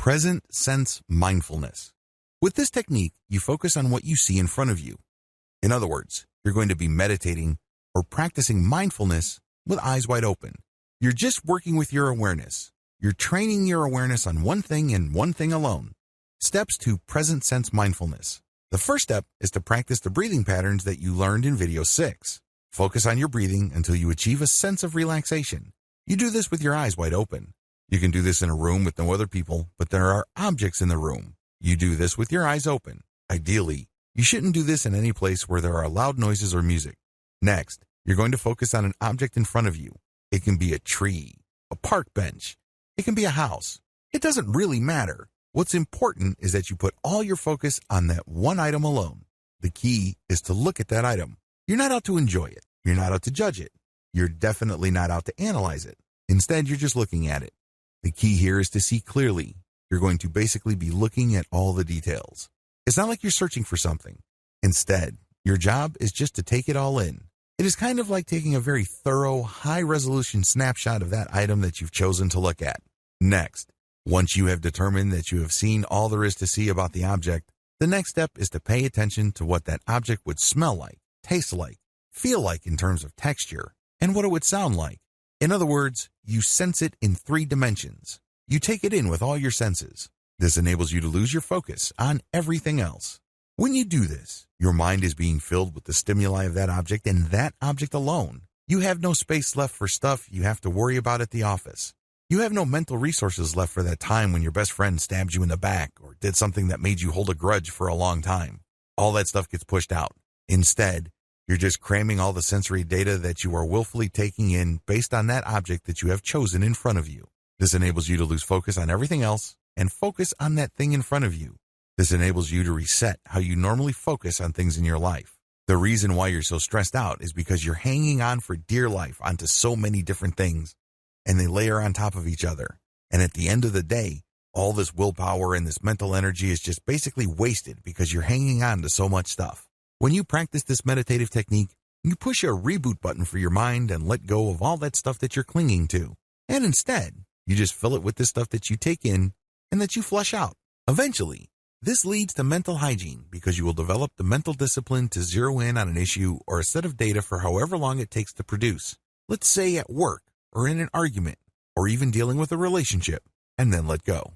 present sense mindfulness. With this technique, you focus on what you see in front of you. In other words, you're going to be meditating or practicing mindfulness with eyes wide open. You're just working with your awareness. You're training your awareness on one thing and one thing alone. Steps to present sense mindfulness. The first step is to practice the breathing patterns that you learned in video 6. Focus on your breathing until you achieve a sense of relaxation. You do this with your eyes wide open. You can do this in a room with no other people, but there are objects in the room. You do this with your eyes open. Ideally, you shouldn't do this in any place where there are loud noises or music. Next, you're going to focus on an object in front of you. It can be a tree, a park bench. It can be a house. It doesn't really matter. What's important is that you put all your focus on that one item alone. The key is to look at that item. You're not out to enjoy it. You're not out to judge it. You're definitely not out to analyze it. Instead, you're just looking at it. The key here is to see clearly. You're going to basically be looking at all the details. It's not like you're searching for something. Instead, your job is just to take it all in. It is kind of like taking a very thorough, high-resolution snapshot of that item that you've chosen to look at. Next, once you have determined that you have seen all there is to see about the object, the next step is to pay attention to what that object would smell like, taste like, feel like in terms of texture, and what it would sound like. In other words, you sense it in 3 dimensions. You take it in with all your senses. This enables you to lose your focus on everything else. When you do this, your mind is being filled with the stimuli of that object and that object alone. You have no space left for stuff you have to worry about at the office. You have no mental resources left for that time when your best friend stabbed you in the back or did something that made you hold a grudge for a long time. All that stuff gets pushed out. Instead, you're just cramming all the sensory data that you are willfully taking in based on that object that you have chosen in front of you. This enables you to lose focus on everything else and focus on that thing in front of you. This enables you to reset how you normally focus on things in your life. The reason why you're so stressed out is because you're hanging on for dear life onto so many different things, and they layer on top of each other. And at the end of the day, all this willpower and this mental energy is just basically wasted because you're hanging on to so much stuff. When you practice this meditative technique, you push a reboot button for your mind and let go of all that stuff that you're clinging to. And instead, you just fill it with the stuff that you take in and that you flush out. Eventually, this leads to mental hygiene because you will develop the mental discipline to zero in on an issue or a set of data for however long it takes to produce. Let's say at work or in an argument or even dealing with a relationship, and then let go.